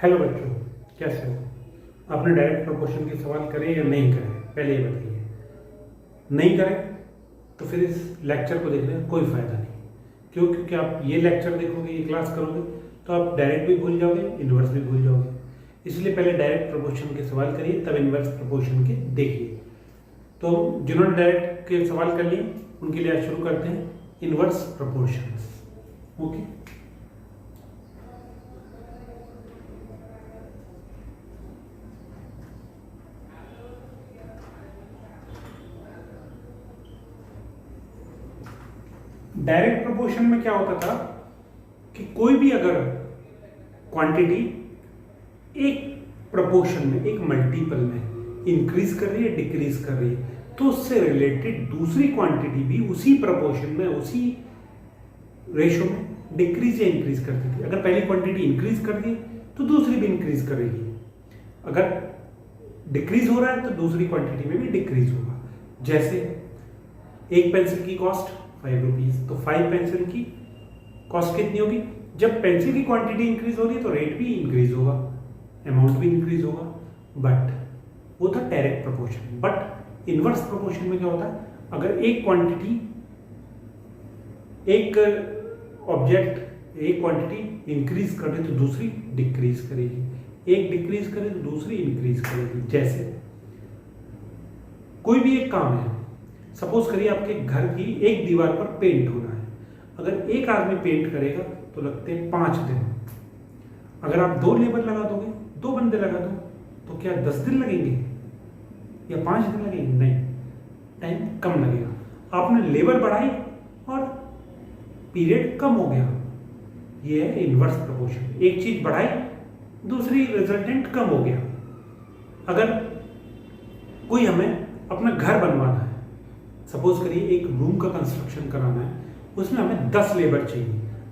Hello बच्चों, कैसे हो? आपने डायरेक्ट प्रोपोर्शन के सवाल करे या नहीं करे, पहले ये बताइए। नहीं करे तो फिर इस लेक्चर को देखने का कोई फायदा नहीं। क्यों? क्योंकि आप ये लेक्चर देखोगे, ये क्लास करोगे तो आप डायरेक्ट भी भूल जाओगे, इन्वर्स भी भूल जाओगे। इसलिए पहले डायरेक्ट प्रोपोर्शन के सवाल करिए, तब इन्वर्स प्रोपोर्शन के देखिए। तो जिन्होंने डायरेक्ट के सवाल कर लिए उनके लिए आज शुरू करते हैं inverse proportions. Okay, direct proportion में क्या होता था कि कोई भी अगर क्वांटिटी एक प्रोपोर्शन में, एक मल्टीपल में इंक्रीज कर रही है, डिक्रीज कर रही है, तो उससे रिलेटेड दूसरी क्वांटिटी भी उसी प्रोपोर्शन में, उसी रेशो में डिक्रीज या इंक्रीज करती थी। अगर पहली क्वांटिटी इंक्रीज कर दी तो दूसरी भी इंक्रीज करेगी। अगर डिक्रीज हो रहा है तो दूसरी क्वांटिटी में भी डिक्रीज होगा। जैसे एक पेंसिल की कॉस्ट 5 रुपीज, तो 5 पेंसिल की कॉस्ट कितनी होगी? जब पेंसिल की क्वांटिटी इंक्रीज हो रही है तो रेट भी इंक्रीज होगा, अमाउंट भी इंक्रीज होगा। बट वो था direct proportion. But inverse proportion में क्या होता है? अगर एक क्वांटिटी, एक ऑब्जेक्ट, एक क्वांटिटी इंक्रीज करे तो दूसरी डिक्रीज करेगी, एक डिक्रीज करे तो दूसरी इंक्रीज करेगी। जैसे कोई भी एक काम है, सपोज करिए आपके घर की एक दीवार पर पेंट होना है। अगर एक आदमी पेंट करेगा तो लगते हैं 5 दिन। अगर आप 2 लेबर लगा दोगे, 2 बंदे लगा दो, तो क्या 10 दिन लगेंगे या 5 दिन लगेंगे? नहीं, टाइम कम लगेगा। आपने लेबर बढ़ाई और पीरियड कम हो गया। ये है इनवर्स प्रोपोर्शन। एक चीज बढ़ाई, दूसरी रिजल्टेंट कम हो गया। अगर कोई हमें अपना घर बनवाना है, सपोज करिए एक रूम का कंस्ट्रक्शन कराना है, उसमें हमें 10 लेबर चाहिए,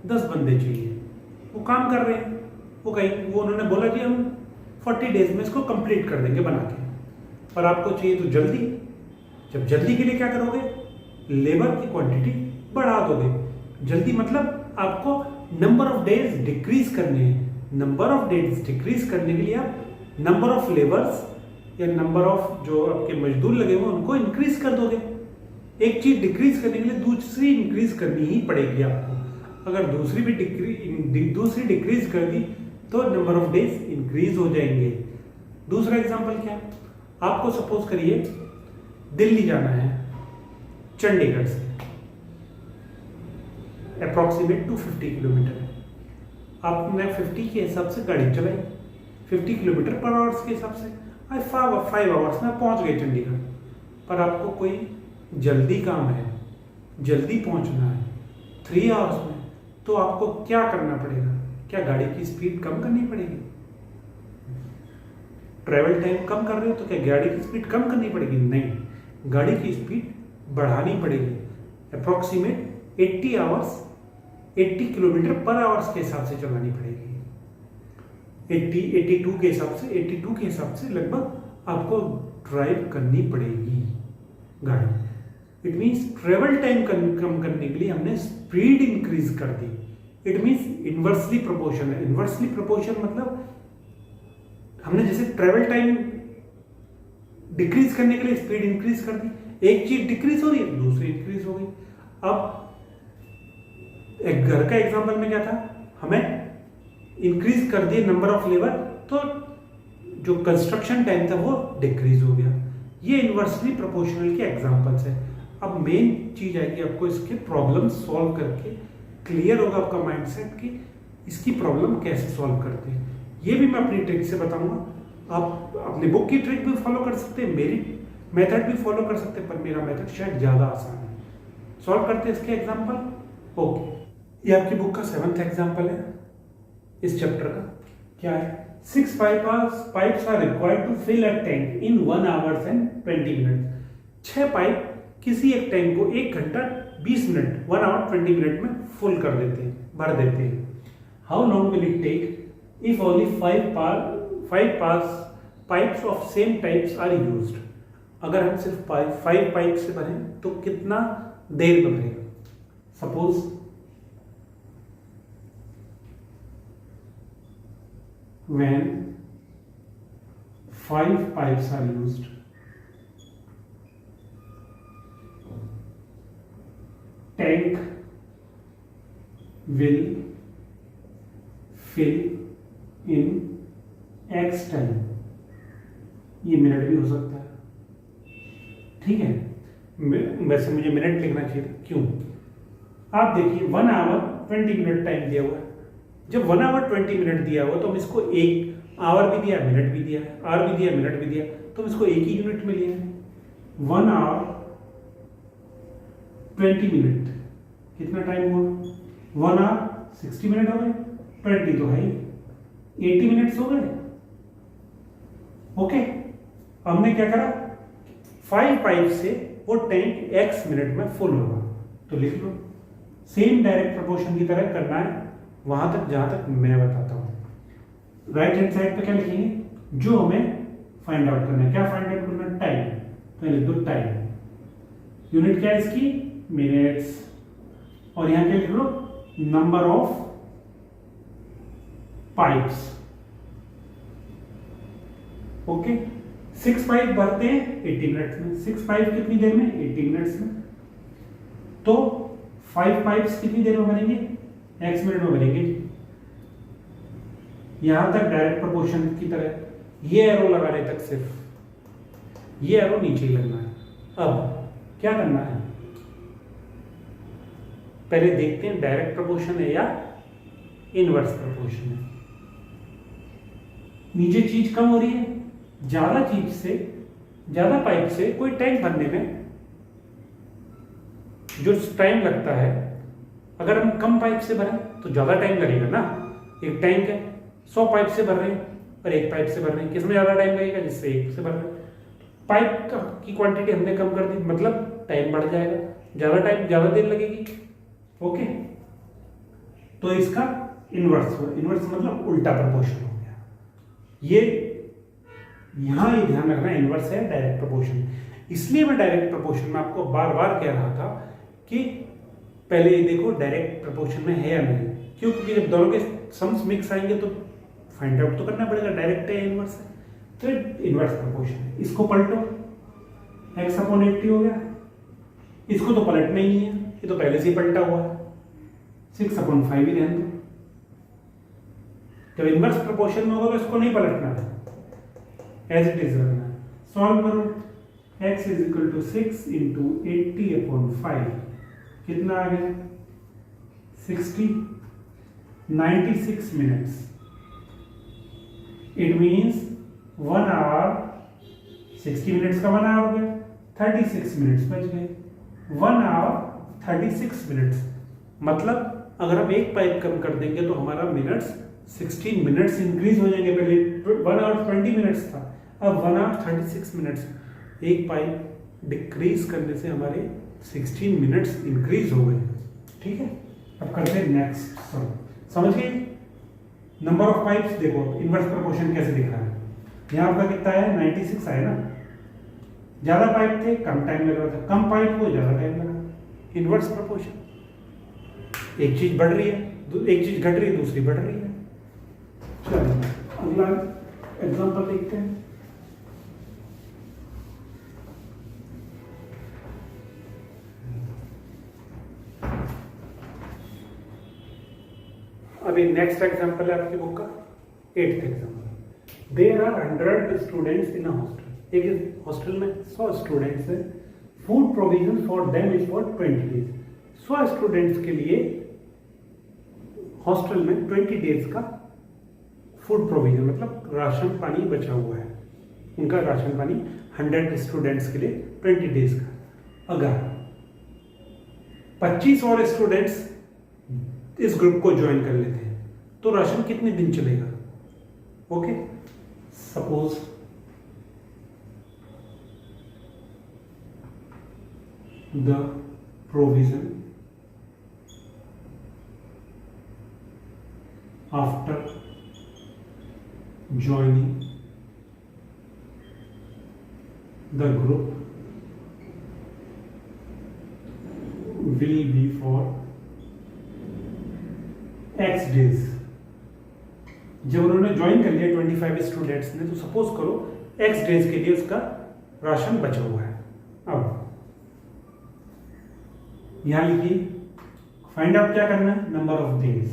10 बंदे चाहिए। वो काम कर रहे हैं, वो उन्होंने बोला कि हम 40 डेज में इसको कंप्लीट कर देंगे बना के। पर आपको चाहिए तो जल्दी। जब जल्दी के लिए क्या करोगे? लेबर की क्वांटिटी बढ़ा दोगे। जल्दी मतलब आपको नंबर ऑफ डेज डिक्रीज करने हैं। नंबर ऑफ डेज डिक्रीज करने के लिए आप नंबर ऑफ लेबर्स या नंबर ऑफ जो आपके मजदूर लगे हुए उनको इंक्रीज कर दोगे। एक चीज डिक्रीज करने के लिए दूसरी इंक्रीज करनी ही पड़ेगी आपको। अगर दूसरी डिक्रीज कर दी तो नंबर ऑफ डेज इंक्रीज हो जाएंगे। दूसरा एग्जांपल क्या? आपको सपोज करिए दिल्ली जाना है चंडीगढ़ से, अप्रॉक्सीमेट 250 किलोमीटर है। आपने 50 के हिसाब से गाड़ी चलाई, 50 किलोमीटर पर आवर्स के हिसाब से 5 आवर्स में पहुंच गए चंडीगढ़। पर आपको कोई जल्दी काम है, जल्दी पहुंचना है 3 आवर्स में, तो आपको क्या करना पड़ेगा? क्या गाड़ी की स्पीड कम करनी पड़ेगी? ट्रेवल टाइम कम कर रहे हो तो क्या गाड़ी की स्पीड कम करनी पड़ेगी? नहीं, गाड़ी की स्पीड बढ़ानी पड़ेगी। अप्रॉक्सीमेट 80 किलोमीटर पर आवर्स के हिसाब से चलानी पड़ेगी। 82 के हिसाब से लगभग आपको ड्राइव करनी पड़ेगी गाड़ी। इट मीन्स ट्रेवल टाइम कम करने के लिए हमने स्पीड इंक्रीज कर दी। इट मीन्स इनवर्सली प्रोपोर्शन है। इनवर्सली प्रोपोर्शन मतलब हमने जैसे ट्रेवल टाइम डिक्रीज करने के लिए स्पीड इंक्रीज कर दी। एक चीज डिक्रीज हो रही है, दूसरी इंक्रीज हो गई। अब एक घर का एग्जांपल में क्या था? हमें इंक्रीज कर दिए नंबर ऑफ लेबर, तो जो कंस्ट्रक्शन टाइम था वो डिक्रीज हो गया। ये इनवर्सली प्रोपोर्शनल के एग्जांपल्स है। अब मेन चीज आएगी, आपको इसके प्रॉब्लम सॉल्व करके क्लियर होगा आपका माइंडसेट कि इसकी प्रॉब्लम कैसे सॉल्व करते हैं। ये भी मैं अपनी ट्रिक से बताऊंगा। आप अपनी बुक की ट्रिक भी फॉलो कर सकते हैं, मेरी मेथड भी फॉलो कर सकते हैं, पर मेरा मेथड शायद ज्यादा आसान है। सॉल्व करते हैं इसके एग्जाम्पल। ओके, ये आपकी बुक का 7th एग्जाम्पल है इस चैप्टर का। क्या है? 6 pipes are required to fill a tank in 1 hour and 20 minutes। 6 pipe किसी एक टैंक को 1 घंटा 20 मिनट, 1 hour 20 मिनट में फुल कर देते हैं, भर देते हैं। How long will it take if only 5 pipes of same types are used। अगर हम सिर्फ 5 पाइप से भरें तो कितना देर में भरेगा? Suppose when 5 pipes are used, tank will fill in x time. ये मिनट भी हो सकता है, ठीक है। वैसे मुझे मिनट लिखना चाहिए था, क्यों? आप देखिए 1 आवर 20 मिनट टाइम दिया हुआ है। जब 1 आवर 20 मिनट दिया हुआ तो हम इसको एक आवर भी दिया, मिनट भी दिया, आवर भी दिया, मिनट भी दिया, तो हम इसको एक ही यूनिट में लिया है। 1 आवर 20 मिनट कितना टाइम हुआ? 1 आवर 60 मिनट हो गए, 20 तो है 80 मिनट्स हो गए। ओके, हमने क्या करा? 5 पाइप से वो टैंक x मिनट में फुल होगा, तो लिख लो। सेम डायरेक्ट प्रोपोर्शन की तरह करना है वहां तक जहां तक मैं बताता हूं। राइट हैंड साइड पे क्या लिखेंगे? जो हमें फाइंड आउट करना है। क्या फाइंड आउट करना है? टाइम। तो लिख दो टाइम। यूनिट क्या है इसकी? मिनट्स। और यहां क्या लिख लो? Number of pipes. Okay, 6 pipe भरते हैं 80 मिनट्स में। 6 पाइप कितनी देर में? 80 मिनट्स में। तो 5 पाइप्स कितनी देर में भरेंगे? x मिनट में भरेंगे। यहां तक डायरेक्ट प्रोपोर्शन की तरह ये एरो लगाने तक, सिर्फ ये एरो नीचे ही लगना है। अब क्या करना है? पहले देखते हैं डायरेक्ट प्रोपोर्शन है या इनवर्स प्रोपोर्शन है। नीचे चीज कम हो रही है, ज्यादा चीज से, ज्यादा पाइप से कोई टैंक भरने में जो टाइम लगता है, अगर हम कम पाइप से भरें तो ज्यादा टाइम लगेगा ना। एक टैंक है, 100 पाइप से भर रहे हैं और एक पाइप से भर रहे हैं, किसमें ज्यादा टाइम लगेगा? जिससे एक से भर रहे हैं। पाइप की क्वांटिटी हमने कम कर दी, मतलब टाइम बढ़ जाएगा, ज्यादा टाइम, ज्यादा देर लगेगी। ओके, तो इसका इनवर्स हुआ। इनवर्स मतलब उल्टा प्रोपोर्शन हो गया। ये यहां ये ध्यान रखना, इनवर्स है डायरेक्ट प्रोपोर्शन। इसलिए मैं डायरेक्ट प्रोपोर्शन में आपको बार बार कह रहा था कि पहले ये देखो डायरेक्ट प्रोपोर्शन में है या नहीं। क्यों? क्योंकि जब दोनों के सम्स मिक्स आएंगे तो फाइंड आउट तो करना पड़ेगा डायरेक्ट है या इनवर्स है। तो इनवर्स प्रोपोर्शन है। इसको पलटो, x/80 हो गया। इसको तो पलटना ही नहीं है, ये तो पहले से ही पलटा हुआ है। 6/5 ही रहने दो। जब इनवर्स प्रोपोर्शन में होगा तो इसको नहीं पलटना है, एज इट इज रखना है। सॉल्व करो। x = 6 × 80/5 कितना आ गया? 60, 96 minutes. It means 1 hour 60 minutes का 1 आवर हो गया, 36 मिनट्स बच गए। 1 आवर 36 मिनट्स, मतलब अगर हम एक पाइप कम कर देंगे तो हमारा मिनट्स 16 मिनट्स इंक्रीज हो जाएंगे। पहले 1 आवर 20 मिनट्स था, अब 1 आवर 36 मिनट्स। एक पाइप डिक्रीज करने से हमारे 16 मिनट्स इंक्रीज हो गए। ठीक है, अब करते हैं नेक्स्ट सम। समझ गए? नंबर ऑफ पाइप्स देखो, इनवर्स प्रोपोर्शन कैसे दिख रहा है। यहाँ आपका कितना है? 96 आया ना। ज्यादा पाइप थे, कम टाइम लग रहा था, कम पाइप को ज्यादा टाइम लगा। Inverse proportion. एक चीज बढ़ रही है, एक चीज घट रही है, दूसरी बढ़ रही है। चलो अगला एग्जांपल देखते हैं। अभी नेक्स्ट एग्जांपल है आपकी बुक का 8th example. There are 100 students in a hostel. एक हॉस्टल में 100 स्टूडेंट्स हैं। Food provision for them is for 20 days. 100 students के लिए हॉस्टल में 20 डेज का फूड प्रोविजन मतलब राशन पानी बचा हुआ है। उनका राशन पानी 100 स्टूडेंट्स के लिए 20 डेज का। अगर 25 और स्टूडेंट्स इस ग्रुप को ज्वाइन कर लेते हैं तो राशन कितने दिन चलेगा? Okay, suppose the provision after joining the group will be for X days. जब उन्होंने ज्वाइन कर लिया 25 स्टूडेंट्स ने, तो सपोज करो x डेज के लिए उसका राशन बचा हुआ है। अब यहां लिखिए, फाइंड आउट क्या करना है, नंबर ऑफ डेज।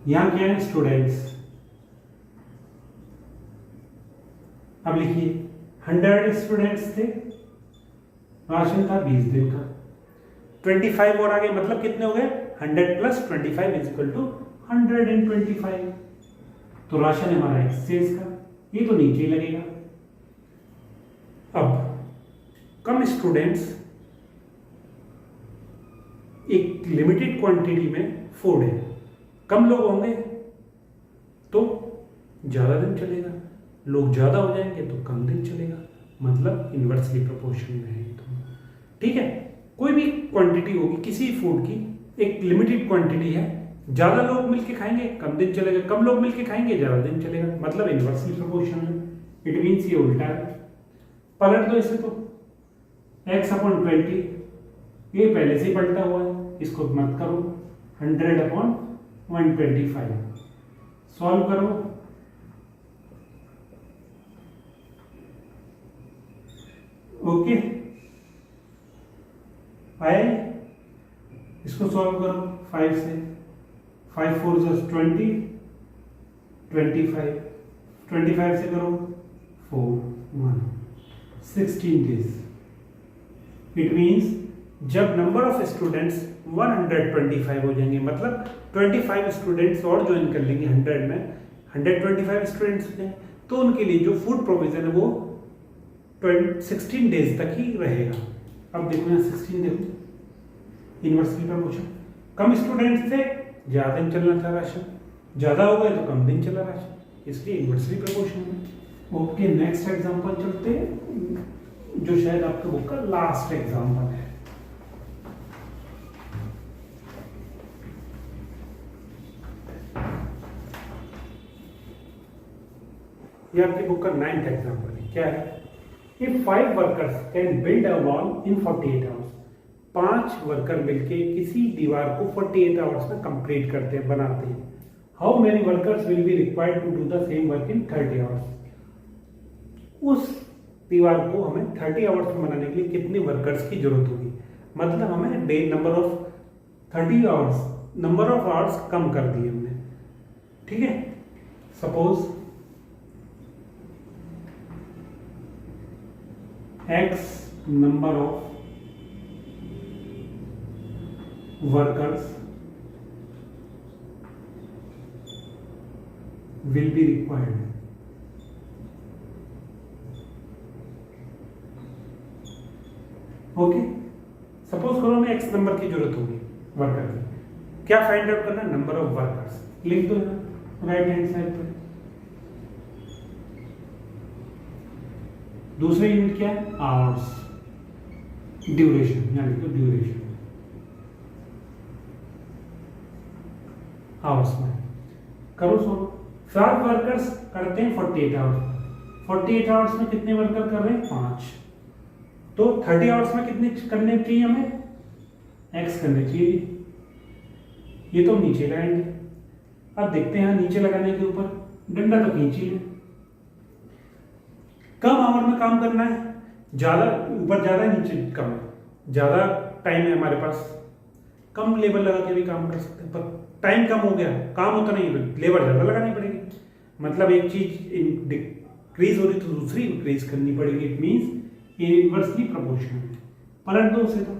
यहां क्या है, स्टूडेंट्स। अब लिखिए 100 स्टूडेंट्स थे, राशन था 20 दिन का, 25 और आगे मतलब कितने हो गए, 100 प्लस 25 इज इक्वल टू 125। तो राशन है हमारा एक्सचेंज का, ये तो नीचे ही लगेगा। अब कम स्टूडेंट्स, एक लिमिटेड क्वांटिटी में फूड है, कम लोग होंगे तो ज्यादा दिन चलेगा, लोग ज्यादा हो जाएंगे तो कम दिन चलेगा, मतलब इन्वर्सली प्रोपोर्शन में है। तो ठीक है, कोई भी क्वांटिटी होगी किसी फूड की, एक लिमिटेड क्वांटिटी है, ज्यादा लोग मिलके खाएंगे कम दिन चलेगा, कम लोग मिलके खाएंगे ज्यादा दिन चलेगा, मतलब इन्वर्सली प्रोपोर्शन है। इट मीन्स ये उल्टा है। पलट दो इसे, तो x/20, ये पहले से ही पलटा हुआ है, इसको मत करो। 100/125 सॉल्व करो। ओके, आए, इसको सॉल्व करो 5 से, 5 4 20, 25, 25 से करो 4 1 16 डेज। इट मीन्स जब नंबर ऑफ स्टूडेंट्स 125 हो जाएंगे, मतलब 25 स्टूडेंट्स और ज्वाइन कर लेंगे 100 में, 125 स्टूडेंट्स हो जाएंगे, तो उनके लिए जो फूड प्रोविजन है वो 16 डेज तक ही रहेगा। अब देखो यहाँ 16 देखो, इन्वर्सली प्रोपोर्शन, कम स्टूडेंट्स थे ज्यादा दिन चलना था राशन, ज्यादा हो गए तो कम दिन चला राशन, इसलिए इन्वर्सली प्रोपोर्शन में। ओके, नेक्स्ट एग्जांपल चलते हैं, जो शायद आपके बुक का लास्ट एग्जांपल है। ये आपकी बुक का 9th एग्जांपल है। क्या है, If 5 workers can build a wall in 48 hours, 5 worker मिलके किसी दीवार को 48 आवर्स में कंप्लीट करते हैं, बनाते हैं। How many workers will be required to do the same work in 30 hours? उस दीवार को हमें 30 आवर्स में बनाने के लिए कितने वर्कर्स की जरूरत होगी, मतलब हमें the number of 30 hours, number of hours कम कर दिए हमने। ठीक है, suppose X number of workers will be required. Okay, suppose करो हमें X नंबर की जरूरत होगी वर्कर की, क्या फाइंड आउट करना, नंबर ऑफ वर्कर्स। लिख दो राइट हैंड साइड पर। दूसरी यूनिट क्या है, आवर्स, ड्यूरेशन, यानी कि ड्यूरेशन आवर्स में करो। सो 5 वर्कर्स करते हैं 48 आवर्स, 48 आवर्स में कितने वर्कर कर रहे हैं, 5, तो 30 आवर्स में कितने करने चाहिए हमें, x करने चाहिए। ये तो नीचे लगाएंगे। अब देखते हैं नीचे लगाने के ऊपर डंडा तो खींचिए, कम आवर में काम करना है, ज्यादा ऊपर ज्यादा नीचे कम है, ज्यादा टाइम है हमारे पास, कम लेबर लगा के भी काम कर सकते हैं, पर टाइम कम हो गया, काम होता नहीं, लेबर ज्यादा लगानी पड़ेगी, मतलब एक चीज डिक्रीज हो रही तो दूसरी इंक्रीज करनी पड़ेगी। It means inversely proportional. पलट दो उसे, तो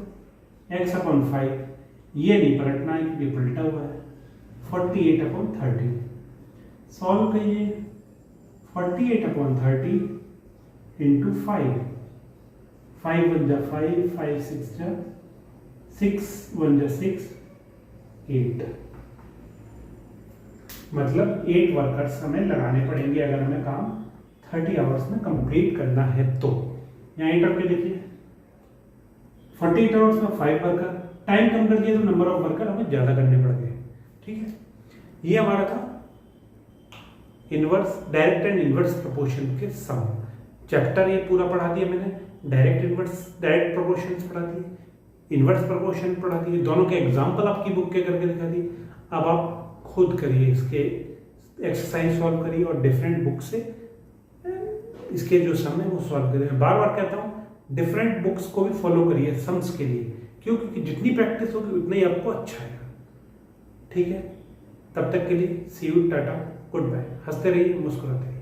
x/5, ये नहीं पलटना है क्योंकि पलटा हुआ है, 48/30 सॉल्व करिए। 48/30 into 5, 5 1 जा 5, 5 6 जा 6, 1 जा 6, 8, मतलब 8 वर्कर्स हमें लगाने पड़ेंगे अगर हमें काम 30 आवर्स में कंप्लीट करना है। तो यहाँ 8 करके देखिए, 48 आवर्स में 5 वर्कर, टाइम कम कर दिया तो नंबर ऑफ वर्कर हमें ज्यादा करने पड़ गए। ठीक है, ये हमारा था inverse, direct and inverse proportion के सम। चैप्टर ये पूरा पढ़ा दिया मैंने, डायरेक्ट इनवर्स, डायरेक्ट प्रोपोर्शंस पढ़ा दिए, इन्वर्स प्रोपोर्शन पढ़ा दिए, दोनों के एग्जाम्पल आपकी बुक के करके दिखा दिए। अब आप खुद करिए, इसके एक्सरसाइज सॉल्व करिए और डिफरेंट बुक से इसके जो सम है वो सॉल्व करिए। बार बार कहता हूँ डिफरेंट बुक्स को भी फॉलो करिए सम्स के लिए, क्यों? क्योंकि जितनी प्रैक्टिस होगी उतना ही आपको अच्छा आएगा। ठीक है, तब तक के लिए सी यू, टाटा, गुड बाय। हंसते रहिए, मुस्कुराते रहिए।